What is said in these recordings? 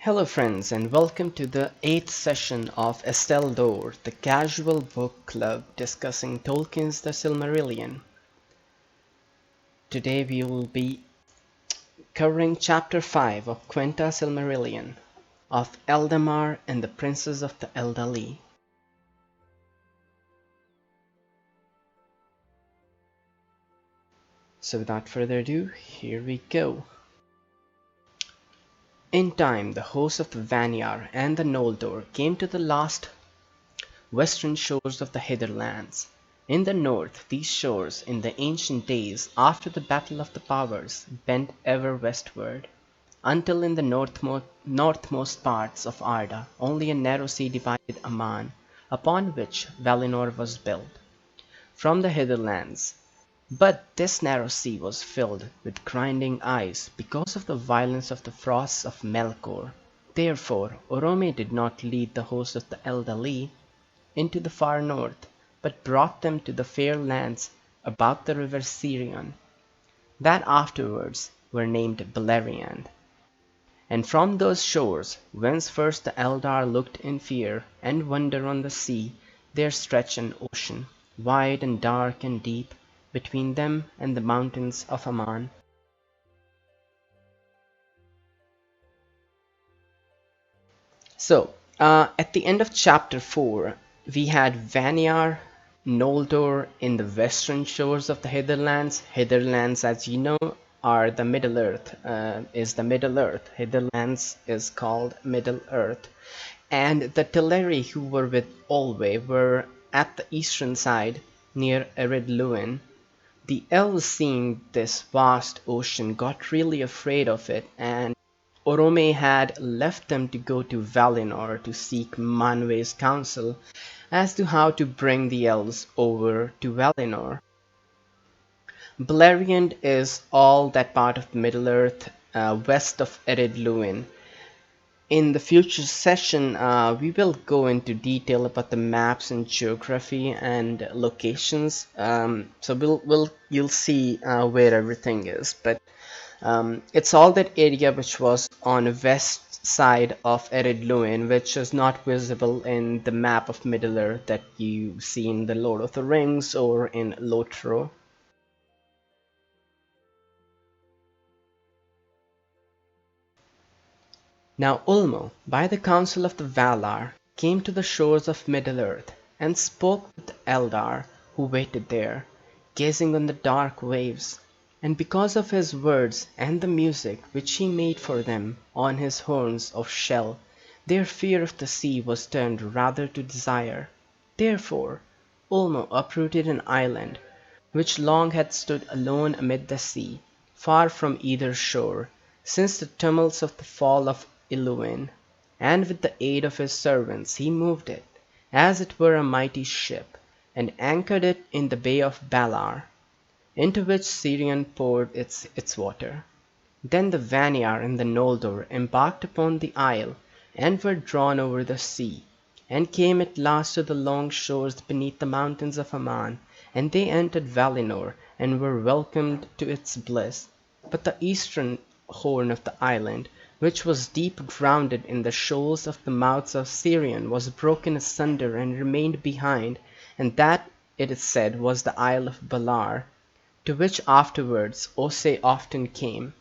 Hello friends and welcome to the 8th session of EsteLore, the Casual Book Club discussing Tolkien's The Silmarillion. Today we will be covering Chapter 5 of Quenta Silmarillion of Eldamar and the Princes of the Eldalie. So without further ado, here we go. In time, the hosts of the Valinor and the Noldor came to the last western shores of the Hitherlands. In the north, these shores, in the ancient days after the Battle of the Powers, bent ever westward, until in the northmost parts of Arda only a narrow sea divided Aman, upon which Valinor was built, from the Hitherlands. But this narrow sea was filled with grinding ice because of the violence of the frosts of Melkor. Therefore Orome did not lead the host of the Eldalie into the far north, but brought them to the fair lands about the river Sirion, that afterwards were named Beleriand. And from those shores, whence first the Eldar looked in fear and wonder on the sea, there stretched an ocean, wide and dark and deep, between them and the mountains of Aman. So, at the end of chapter 4, we had Valinor, Noldor in the western shores of the Hitherlands. Hitherlands, as you know, are the Middle Earth, is the Middle Earth. Hitherlands is called Middle Earth. And the Teleri who were with Olwe were at the eastern side near Eridluin. The elves, seeing this vast ocean, got really afraid of it, and Orome had left them to go to Valinor to seek Manwë's counsel as to how to bring the elves over to Valinor. Beleriand is all that part of Middle-earth west of Eridluin. In the future session, we will go into detail about the maps and geography and locations. So you'll see where everything is. But it's all that area which was on the west side of Eridluin, which is not visible in the map of Middle-earth that you see in the Lord of the Rings or in Lotro. Now Ulmo, by the counsel of the Valar, came to the shores of Middle-earth, and spoke with the Eldar, who waited there, gazing on the dark waves. And because of his words and the music which he made for them on his horns of shell, their fear of the sea was turned rather to desire. Therefore Ulmo uprooted an island, which long had stood alone amid the sea, far from either shore, since the tumults of the fall of Iluin, and with the aid of his servants he moved it, as it were a mighty ship, and anchored it in the bay of Valar, into which Sirion poured its water. Then the Valinor and the Noldor embarked upon the isle, and were drawn over the sea, and came at last to the long shores beneath the mountains of Aman, and they entered Valinor, and were welcomed to its bliss. But the eastern horn of the island, which was deep grounded in the shoals of the mouths of Sirion, was broken asunder and remained behind, and that, it is said, was the Isle of Valar, to which afterwards Ose often came.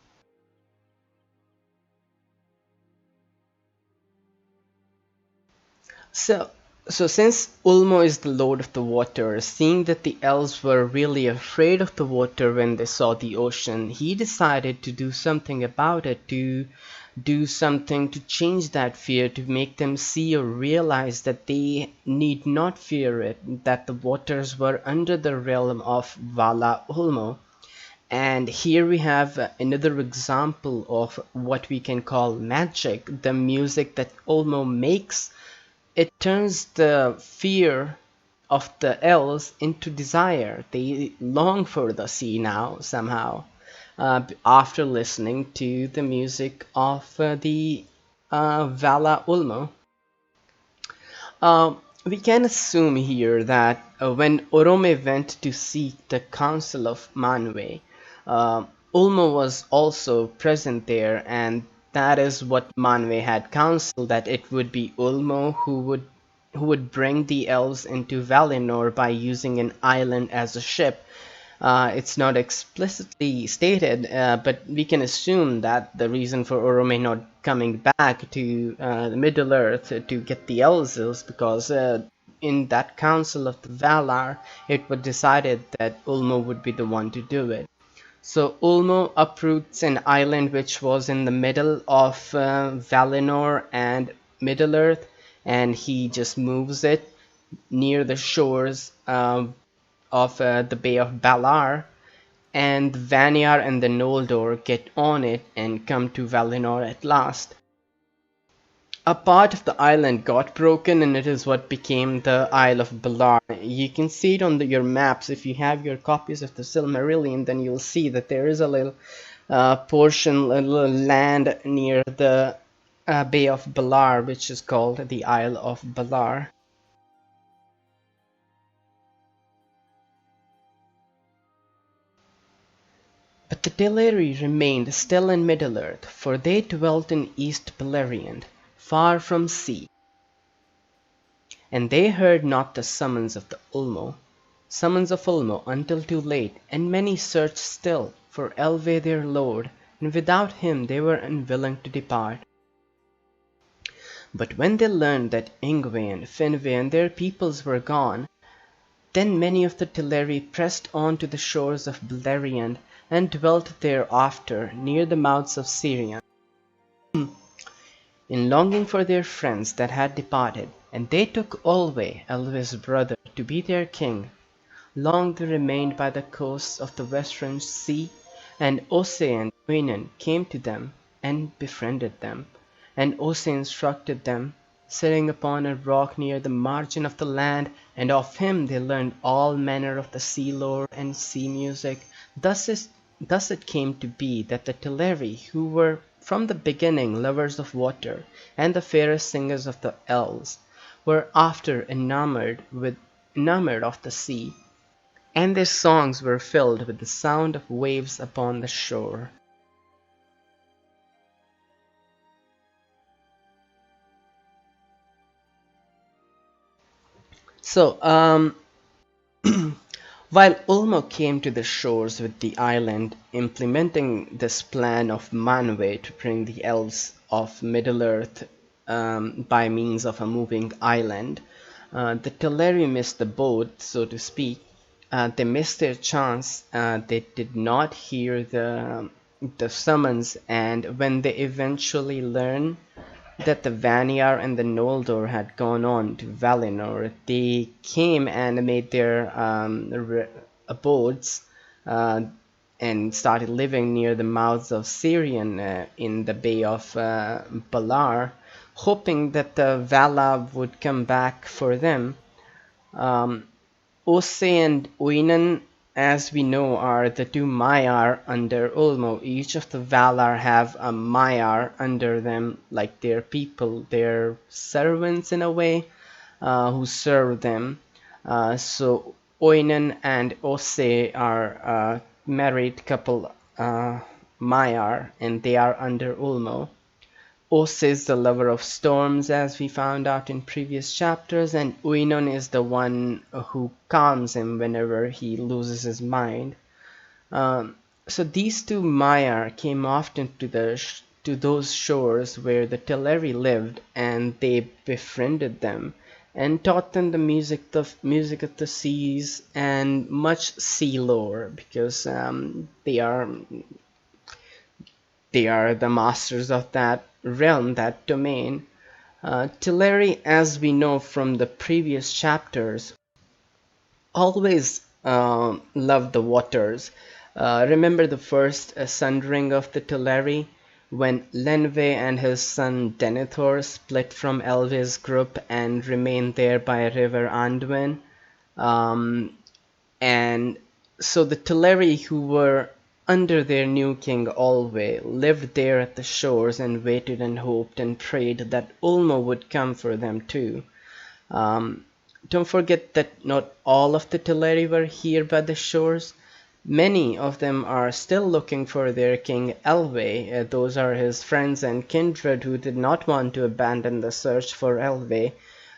So since Ulmo is the Lord of the Water, seeing that the elves were really afraid of the water when they saw the ocean, he decided to do something about it, to do something to change that fear, to make them see or realize that they need not fear it, that the waters were under the realm of Vala Ulmo. And here we have another example of what we can call magic, the music that Ulmo makes. It turns the fear of the elves into desire. They long for the sea now, somehow, after listening to the music of the Vala Ulmo. We can assume here that when Orome went to seek the counsel of Manwë, Ulmo was also present there, and That is what Manwe had counseled, that it would be Ulmo who would bring the elves into Valinor by using an island as a ship. It's not explicitly stated, but we can assume that the reason for Orome not coming back to the Middle Earth to get the elves is because in that Council of the Valar, it was decided that Ulmo would be the one to do it. So Ulmo uproots an island which was in the middle of Valinor and Middle-earth, and he just moves it near the shores of the Bay of Valar, and Vanyar and the Noldor get on it and come to Valinor at last. A part of the island got broken, and it is what became the Isle of Valar. You can see it on your maps. If you have your copies of the Silmarillion, then you'll see that there is a little portion, a little land near the Bay of Valar, which is called the Isle of Valar. But the Teleri remained still in Middle-earth, for they dwelt in East Beleriand, far from sea. And they heard not the summons of Ulmo, until too late, and many searched still for Elve their lord, and without him they were unwilling to depart. But when they learned that Ingve and Finve and their peoples were gone, then many of the Teleri pressed on to the shores of Beleriand, and dwelt thereafter near the mouths of Sirion, in longing for their friends that had departed, and they took Olwe, Elve's brother, to be their king. Long they remained by the coasts of the western sea, and Ose and Uinen came to them and befriended them, and Ose instructed them, sitting upon a rock near the margin of the land, and of him they learned all manner of the sea lore and sea music. Thus it came to be that the Teleri, who were from the beginning lovers of water, and the fairest singers of the elves, were after enamored of the sea, and their songs were filled with the sound of waves upon the shore. So, while Ulmo came to the shores with the island, implementing this plan of Manwe to bring the elves of Middle-earth by means of a moving island, the Teleri missed the boat, so to speak. They missed their chance. They did not hear the summons, and when they eventually learned that the Vanyar and the Noldor had gone on to Valinor, they came and made their abodes and started living near the mouths of Sirion in the Bay of Valar, hoping that the Valar would come back for them. Ose and Uinen, as we know, are the two Maiar under Ulmo. Each of the Valar have a Maiar under them, like their people, their servants in a way, who serve them. So Oinen and Ose are a married couple, Maiar, and they are under Ulmo. Ose is the lover of storms, as we found out in previous chapters, and Uinon is the one who calms him whenever he loses his mind. So these two Maiar came often to those shores where the Teleri lived, and they befriended them and taught them the music of the seas and much sea lore, because they are the masters of that realm, that domain. Teleri, as we know from the previous chapters, always loved the waters. Remember the first sundering of the Teleri, when Lenve and his son Denethor split from Elve's group and remained there by river Anduin. And so the Teleri, who were under their new king Olwe, lived there at the shores and waited and hoped and prayed that Ulmo would come for them too. Don't forget that not all of the Teleri were here by the shores. Many of them are still looking for their king Elve. Those are his friends and kindred who did not want to abandon the search for Elve.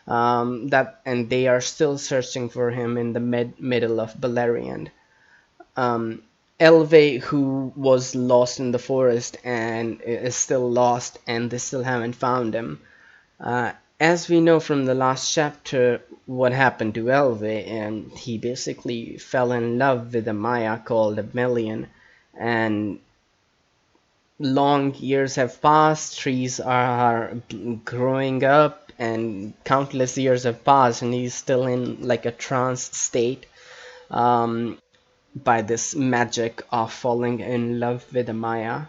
And they are still searching for him in the middle of Beleriand. Um, Elve, who was lost in the forest and is still lost, and they still haven't found him. Uh, as we know from the last chapter, what happened to Elve, and he basically fell in love with a Maya called Melian, and long years have passed, trees are growing up, and countless years have passed, and he's still in like a trance state. Um, by this magic of falling in love with a Maya.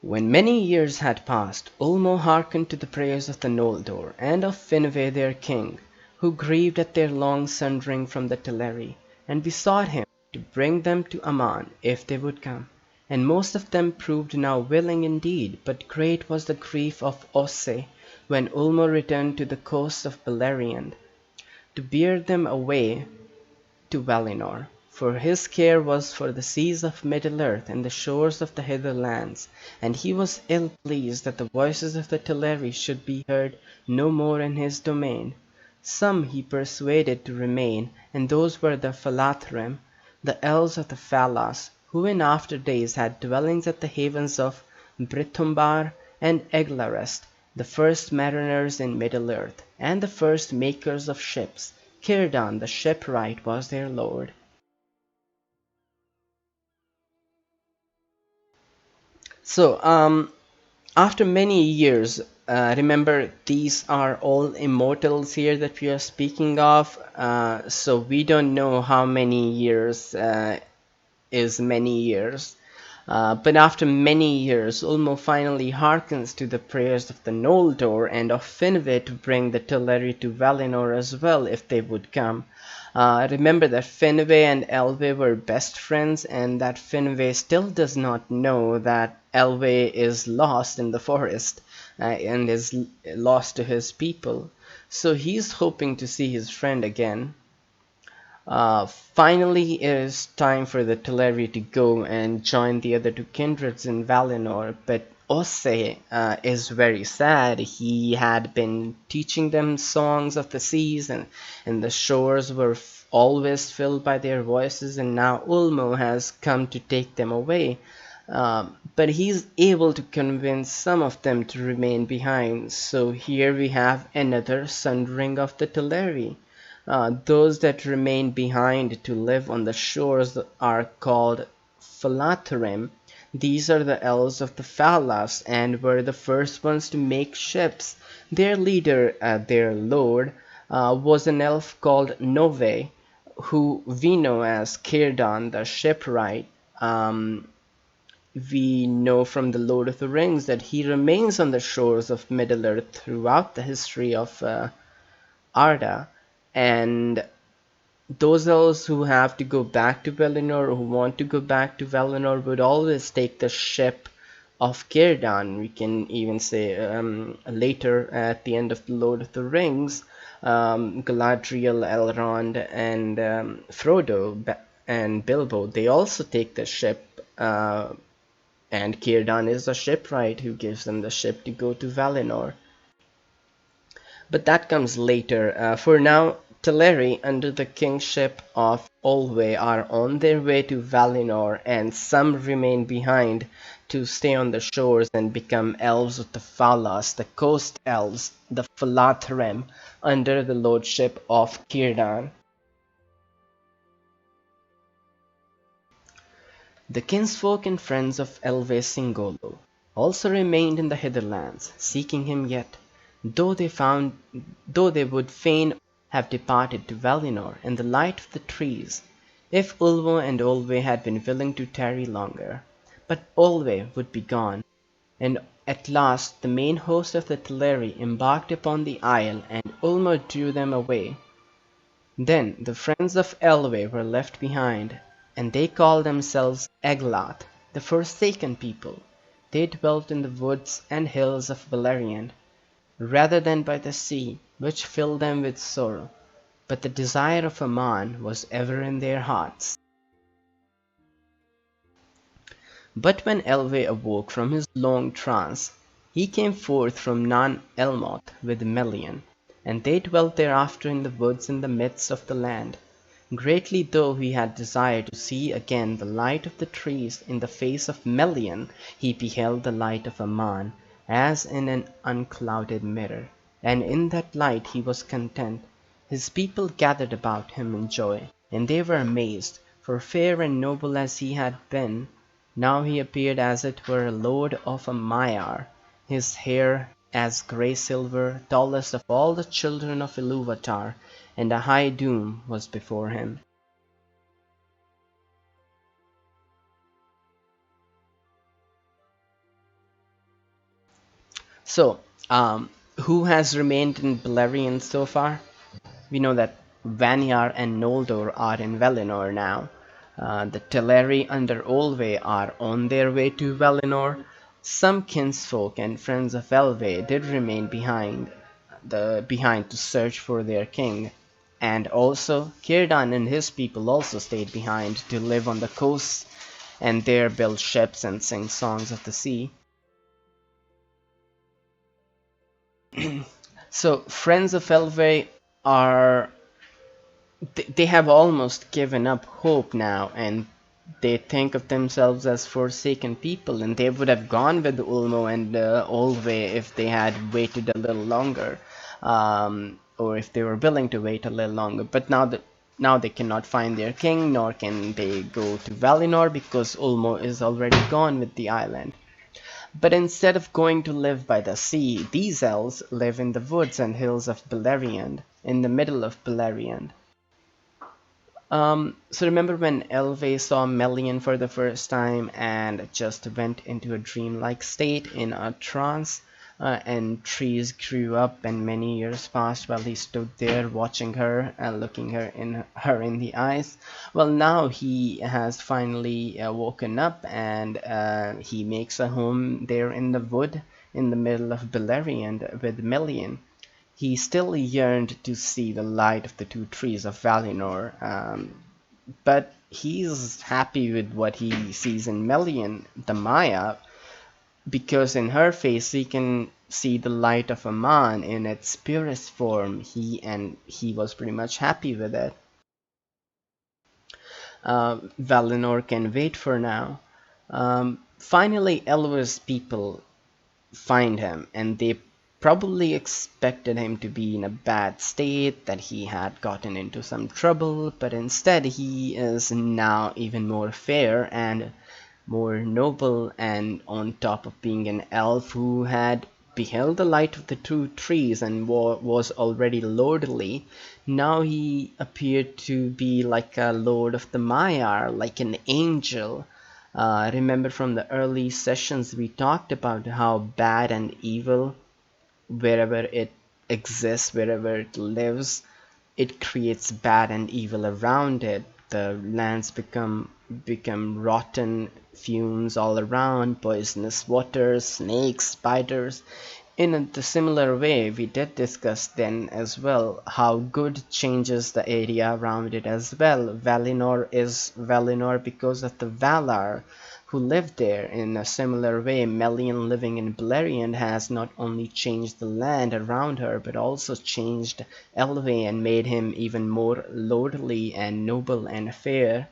When many years had passed, Ulmo hearkened to the prayers of the Noldor and of Finwë their king, who grieved at their long sundering from the Teleri, and besought him to bring them to Aman if they would come. And most of them proved now willing indeed, but great was the grief of Osse when Ulmo returned to the coast of Beleriand, to bear them away to Valinor, for his care was for the seas of Middle-earth and the shores of the hitherlands, and he was ill pleased that the voices of the Teleri should be heard no more in his domain. Some he persuaded to remain, and those were the Falathrem, the elves of the Falas, who in after days had dwellings at the havens of Brithumbar and Eglarest, the first mariners in Middle-earth, and the first makers of ships. Círdan the shipwright was their lord. So, after many years, remember these are all immortals here that we are speaking of. So we don't know how many years is many years. But after many years, Ulmo finally hearkens to the prayers of the Noldor and of Finwë to bring the Teleri to Valinor as well if they would come. Remember that Finwë and Elwë were best friends, and that Finwë still does not know that Elwë is lost in the forest and is lost to his people. So he's hoping to see his friend again. Finally, it is time for the Teleri to go and join the other two kindreds in Valinor, but Osse is very sad. He had been teaching them songs of the seas, and the shores were always filled by their voices, and now Ulmo has come to take them away. But he's able to convince some of them to remain behind, so here we have another sundering of the Teleri. Those that remain behind to live on the shores are called Falathrem. These are the elves of the Falas and were the first ones to make ships. Their leader, their lord, was an elf called Nove, who we know as Círdan the shipwright. We know from the Lord of the Rings that he remains on the shores of Middle-earth throughout the history of Arda, and those elves who have to go back to Valinor or who want to go back to Valinor would always take the ship of Círdan. We can even say later at the end of the Lord of the Rings, Galadriel, Elrond, and Frodo and Bilbo, they also take the ship, and Círdan is the shipwright who gives them the ship to go to Valinor. But that comes later. For now, Teleri, under the kingship of Olwe, are on their way to Valinor, and some remain behind to stay on the shores and become elves of the Falas, the coast elves, the Falathrem, under the lordship of Círdan. The kinsfolk and friends of Elve Singolo also remained in the hitherlands, seeking him yet, though they would fain have departed to Valinor in the light of the trees, if Ulmo and Olwe had been willing to tarry longer. But Olwe would be gone, and at last the main host of the Teleri embarked upon the isle, and Ulmo drew them away. Then the friends of Elwë were left behind, and they called themselves Eglath, the forsaken people. They dwelt in the woods and hills of Beleriand. rather than by the sea, which filled them with sorrow. But the desire of a man was ever in their hearts. But when Elwë awoke from his long trance, he came forth from Nan Elmoth with Melian, and they dwelt thereafter in the woods in the midst of the land. Greatly though he had desired to see again the light of the trees, in the face of Melian he beheld the light of a man, as in an unclouded mirror, and in that light he was content. His people gathered about him in joy, and they were amazed, for fair and noble as he had been, now he appeared as it were a lord of a Maiar, his hair as grey silver, tallest of all the children of Ilúvatar, and a high doom was before him. So, who has remained in Beleriand so far? We know that Vanyar and Noldor are in Valinor now. The Teleri under Olwe are on their way to Valinor. Some kinsfolk and friends of Elwë did remain behind to search for their king. And also, Círdan and his people also stayed behind to live on the coasts and there build ships and sing songs of the sea. So, friends of Elwë are they have almost given up hope now, and they think of themselves as forsaken people, and they would have gone with Ulmo and Olwe if they had waited a little longer, or if they were willing to wait a little longer. But now they cannot find their king, nor can they go to Valinor because Ulmo is already gone with the island. But instead of going to live by the sea, these elves live in the woods and hills of Beleriand, in the middle of Beleriand. So remember when Elwë saw Melian for the first time and just went into a dreamlike state in a trance, and trees grew up and many years passed while he stood there watching her and looking her in the eyes. Well, now he has finally woken up, and he makes a home there in the wood in the middle of Beleriand with Melian. He still yearned to see the light of the two trees of Valinor, but he's happy with what he sees in Melian, the Maya, because in her face he can see the light of a man in its purest form. He was pretty much happy with it. Valinor can wait for now. Finally, Elwë's people find him, and they probably expected him to be in a bad state, that he had gotten into some trouble, but instead he is now even more fair and more noble, and on top of being an elf who had beheld the light of the two trees and was already lordly, now he appeared to be like a lord of the Maiar, like an angel. Remember from the early sessions we talked about how bad and evil, wherever it exists, wherever it lives, it creates bad and evil around it. The lands become rotten, fumes all around, poisonous waters, snakes, spiders. In the similar way, we did discuss then as well how good changes the area around it as well. Valinor is Valinor because of the Valar who live there. In a similar way, Melian living in Beleriand has not only changed the land around her, but also changed Elwë and made him even more lordly and noble and fair.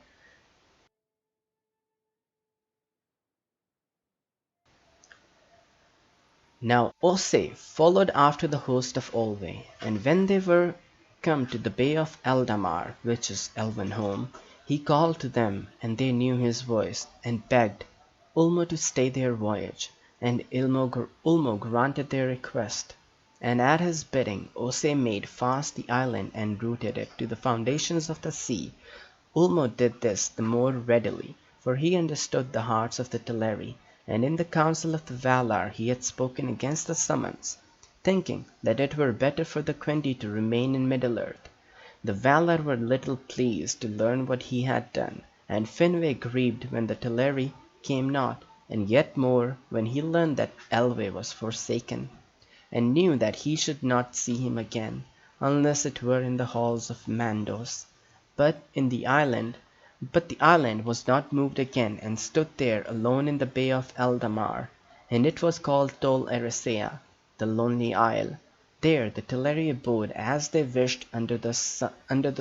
Now Ossë followed after the host of Olwë, and when they were come to the bay of Eldamar, which is Elvenhome, he called to them, and they knew his voice, and begged Ulmo to stay their voyage, and Ulmo granted their request. And at his bidding Ossë made fast the island and rooted it to the foundations of the sea. Ulmo did this the more readily, for he understood the hearts of the Teleri, and in the council of the Valar he had spoken against the summons, thinking that it were better for the Quenti to remain in Middle-earth. The Valar were little pleased to learn what he had done, and Finwë grieved when the Teleri came not, and yet more when he learned that Elwë was forsaken. and knew that he should not see him again, unless it were in the halls of Mandos. But the island was not moved again, and stood there alone in the bay of Eldamar, and it was called Tol Eressëa, the Lonely Isle. There the Teleri abode as they wished under the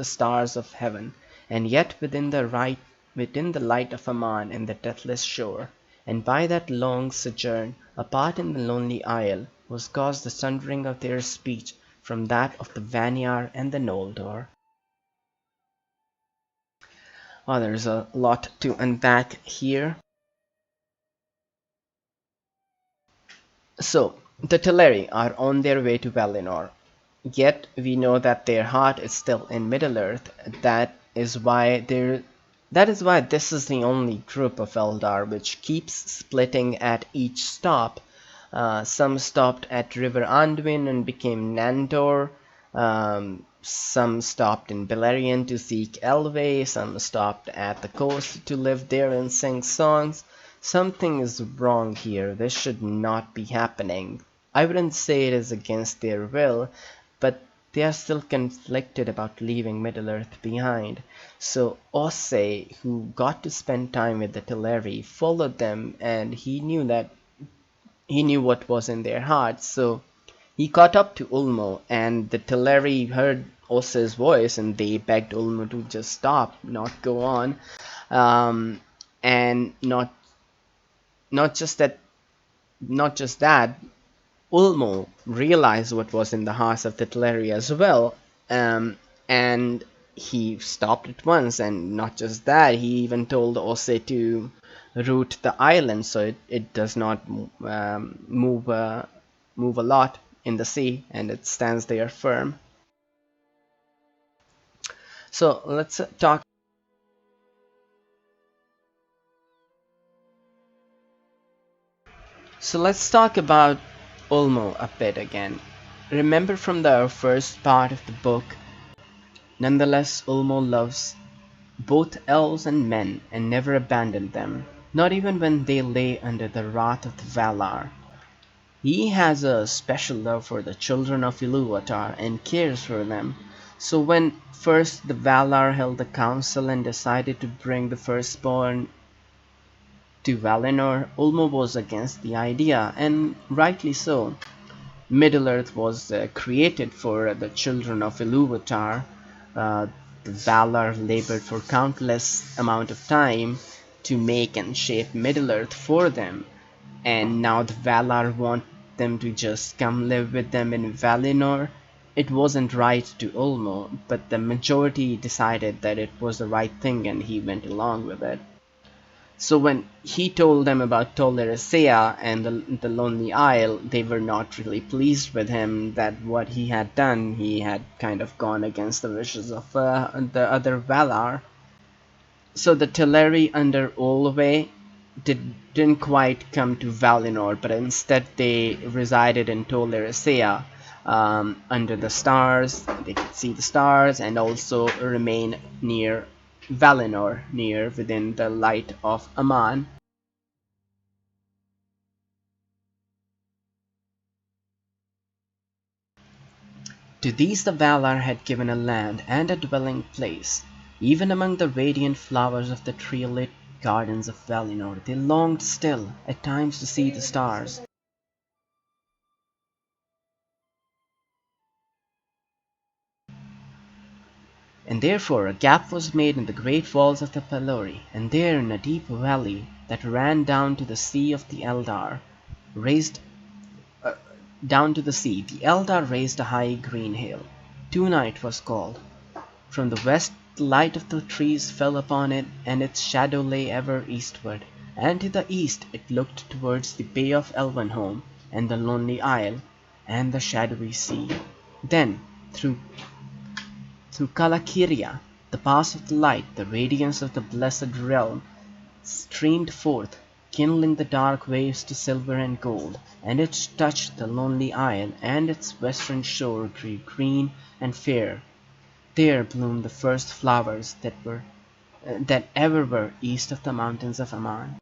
stars of heaven, and yet within the light of Aman and the deathless shore. And by that long sojourn apart in the Lonely Isle was caused the sundering of their speech from that of the Vanyar and the Noldor. Oh, there's a lot to unpack here. So, the Teleri are on their way to Valinor. Yet we know that their heart is still in Middle-earth. That is why this is the only group of Eldar which keeps splitting at each stop. Some stopped at River Anduin and became Nandor. Some stopped in Beleriand to seek Elves. Some stopped at the coast to live there and sing songs. Something is wrong here. This should not be happening. I wouldn't say it is against their will, but they are still conflicted about leaving Middle-earth behind. So Osse, who got to spend time with the Teleri, followed them, and he knew what was in their hearts. So he caught up to Ulmo, and the Teleri heard Osse's voice, and they begged Ulmo to just stop, not go on, and not just that, Ulmo realized what was in the hearts of the Teleri as well, and he stopped at once. And not just that, he even told Osse to root the island so it does not move a lot in the sea, and it stands there firm. So let's talk. So let's talk about Ulmo a bit again. Remember from the first part of the book, nonetheless Ulmo loves both elves and men and never abandoned them, not even when they lay under the wrath of the Valar. He has a special love for the children of Ilúvatar and cares for them. So when first the Valar held a council and decided to bring the firstborn to Valinor, Ulmo was against the idea, and rightly so. Middle-earth was created for the children of Ilúvatar. The Valar labored for countless amount of time to make and shape Middle-earth for them, and now the Valar want them to just come live with them in Valinor. It wasn't right to Ulmo, but the majority decided that it was the right thing, and he went along with it. So when he told them about Tol Eressëa and the Lonely Isle, they were not really pleased with him, that what he had done, he had kind of gone against the wishes of the other Valar. So the Teleri under Olwe didn't quite come to Valinor, but instead they resided in Tol Eressëa, under the stars. They could see the stars and also remain near Valinor, near within the light of Aman. To these the Valar had given a land and a dwelling place. Even among the radiant flowers of the tree-lit gardens of Valinor, they longed still, at times, to see the stars. And therefore a gap was made in the great walls of the Pelori, and there in a deep valley that ran down to the sea of the Eldar, raised down to the sea, the Eldar raised a high green hill. Tuna it was called. From the west the light of the trees fell upon it, and its shadow lay ever eastward, and to the east it looked towards the Bay of Elvenhome, and the Lonely Isle, and the shadowy sea. Then, through Kalakiria, the pass of the light, the radiance of the blessed realm streamed forth, kindling the dark waves to silver and gold, and it touched the Lonely Isle, and its western shore grew green and fair. There bloomed the first flowers that ever were east of the mountains of Aman.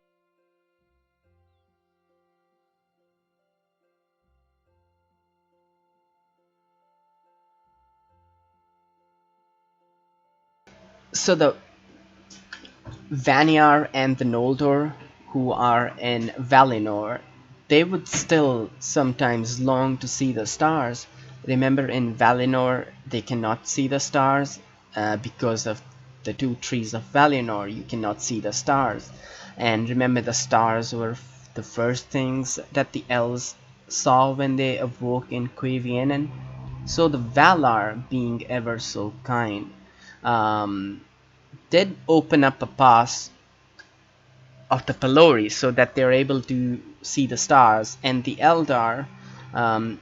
So the Vanyar and the Noldor, who are in Valinor, they would still sometimes long to see the stars. Remember, in Valinor, they cannot see the stars because of the two trees of Valinor. You cannot see the stars. And remember, the stars were the first things that the elves saw when they awoke in Quavianen. So the Valar, being ever so kind, um, did open up a pass of the Pelori so that they're able to see the stars, and the Eldar um,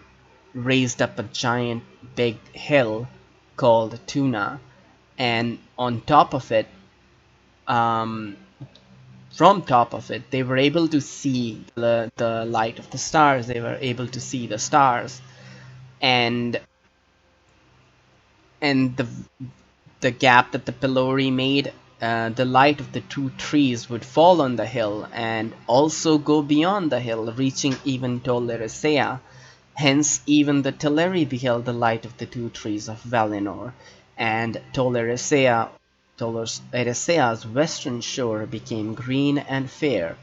raised up a giant big hill called Tuna, and on top of it, um, from top of it, they were able to see the light of the stars. They were able to see the stars, and the gap that the pillory made, the light of the two trees would fall on the hill and also go beyond the hill, reaching even Tol Eressëa. Hence, even the Teleri beheld the light of the two trees of Valinor, and Tol Eressëa's western shore became green and fair.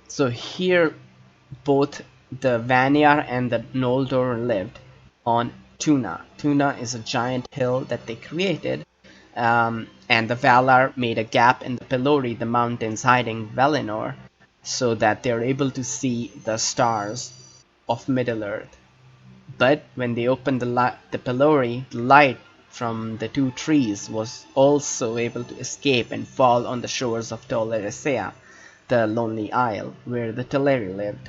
So here both the Vanyar and the Noldor lived on Tuna. Tuna is a giant hill that they created, and the Valar made a gap in the Pelori, the mountains hiding Valinor, so that they're able to see the stars of Middle-earth. But when they opened the Pelori, the light from the two trees was also able to escape and fall on the shores of Tol Eressëa, the lonely isle where the Teleri lived.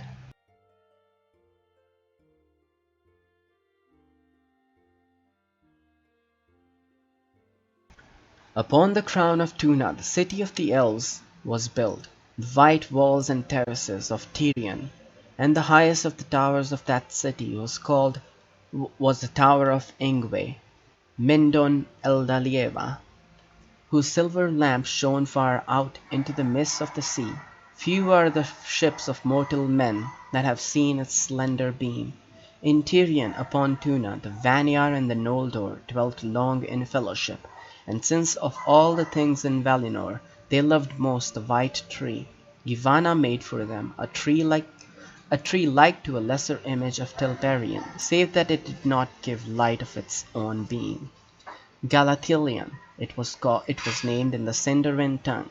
Upon the crown of Tuna the city of the Elves was built, the white walls and terraces of Tirion, and the highest of the towers of that city was the tower of Ingwe, Mindon Eldalieva, whose silver lamp shone far out into the mists of the sea. Few are the ships of mortal men that have seen its slender beam. In Tirion upon Tuna the Vanyar and the Noldor dwelt long in fellowship, and since of all the things in Valinor they loved most the white tree, Yavanna made for them a tree like to a lesser image of Telperion, save that it did not give light of its own being. Galatilion it was named in the Sindarin tongue.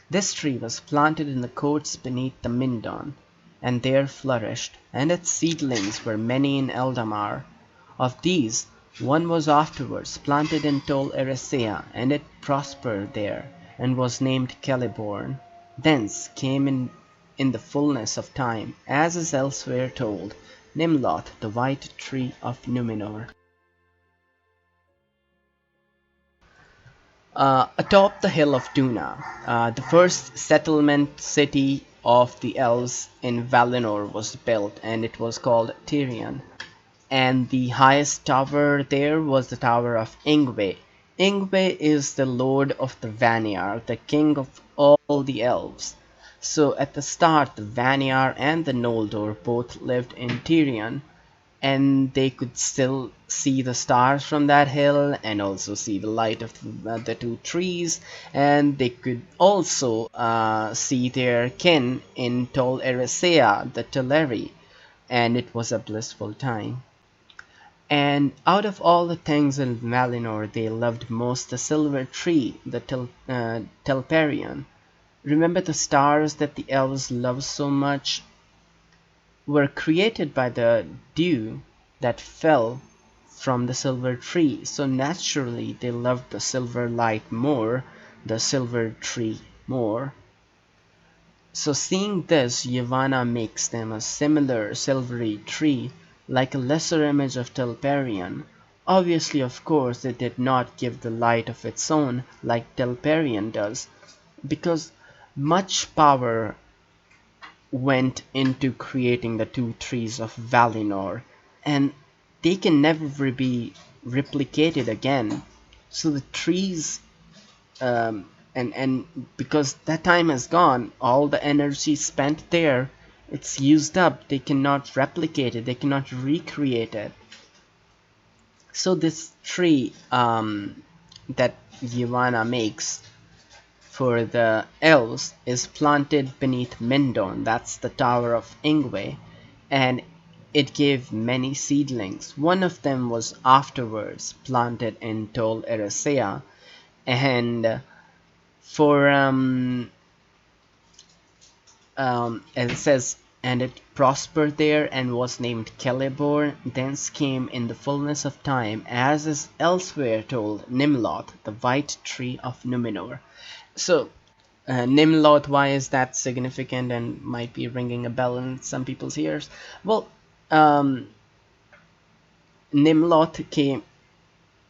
This tree was planted in the courts beneath the Mindon, and there flourished, and its seedlings were many in Eldamar. Of these, one was afterwards planted in Tol Eressëa, and it prospered there, and was named Celeborn. Thence came in the fullness of time, as is elsewhere told, Nimloth, the white tree of Numenor. Atop the hill of Duna, the first settlement city of the Elves in Valinor was built, and it was called Tirion. And the highest tower there was the Tower of Ingwe. Ingwe is the lord of the Vanyar, the king of all the elves. So at the start, the Vanyar and the Noldor both lived in Tirion, and they could still see the stars from that hill and also see the light of the two trees, and they could also see their kin in Tol Eressëa, the Teleri, and it was a blissful time. And out of all the things in Valinor, they loved most the silver tree, the Telperion. Remember, the stars that the elves loved so much were created by the dew that fell from the silver tree, so naturally they loved the silver light more, the silver tree more. So seeing this, Yavanna makes them a similar silvery tree, like a lesser image of Telperion. Obviously, of course, it did not give the light of its own like Telperion does, because much power went into creating the two trees of Valinor, and they can never be replicated again. So the trees, and because that time is gone, all the energy spent there, it's used up. They cannot replicate it. They cannot recreate it. So this tree that Yavanna makes for the elves is planted beneath Mendon, that's the Tower of Ingwe, and it gave many seedlings. One of them was afterwards planted in Tol Eressëa, and for it says, and it prospered there and was named Celeborn. Thence came in the fullness of time, as is elsewhere told, Nimloth, the white tree of Numenor. So Nimloth, why is that significant and might be ringing a bell in some people's ears? Well, um, Nimloth came.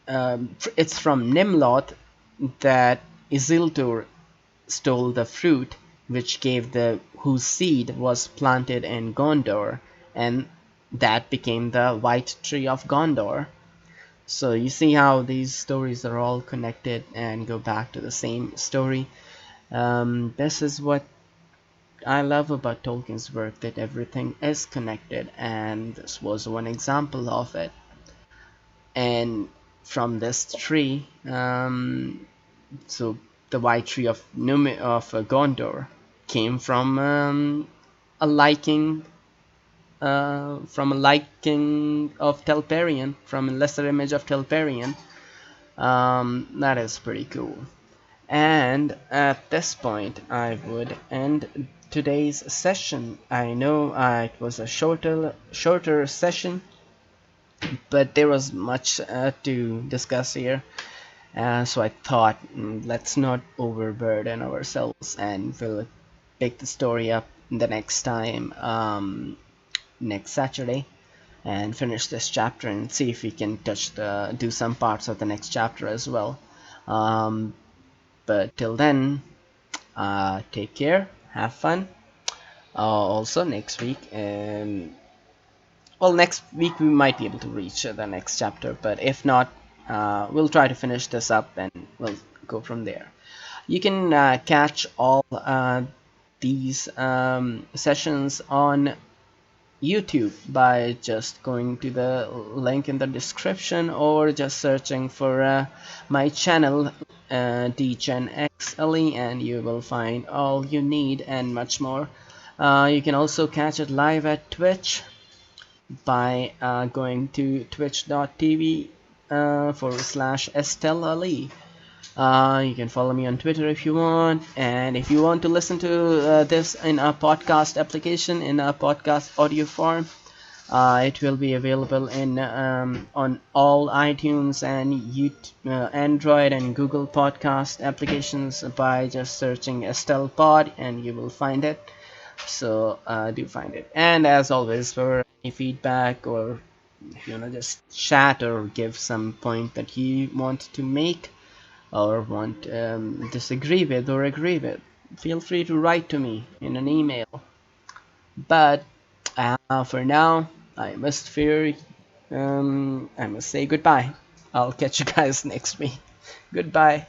It's from Nimloth that Isildur stole the fruit, which gave the whose seed was planted in Gondor, and that became the White Tree of Gondor. So you see how these stories are all connected and go back to the same story. This is what I love about Tolkien's work, that everything is connected, and this was one example of it. And from this tree, so the white tree of Gondor came a liking from a liking of Telperion, from a lesser image of Telperion. That is pretty cool. And at this point, I would end today's session. I know it was a shorter session, but there was much to discuss here. So I thought, let's not overburden ourselves, and we'll pick the story up the next time, next Saturday, and finish this chapter and see if we can do some parts of the next chapter as well. But till then, take care, have fun. Also next week, well, next week we might be able to reach the next chapter, but if not, we'll try to finish this up and we'll go from there. You can catch all these sessions on YouTube by just going to the link in the description, or just searching for my channel, DGenXLE, and you will find all you need and much more. You can also catch it live at Twitch by going to twitch.tv /EstelAlie. You can follow me on Twitter if you want, and if you want to listen to this in a podcast application, in a podcast audio form, it will be available in on all iTunes and Android and Google podcast applications by just searching EstelPod, and you will find it. So do find it. And as always, for any feedback, or if you want to just chat or give some point that you want to make, or want disagree with or agree with, feel free to write to me in an email. But for now, I must say goodbye. I'll catch you guys next week. Goodbye.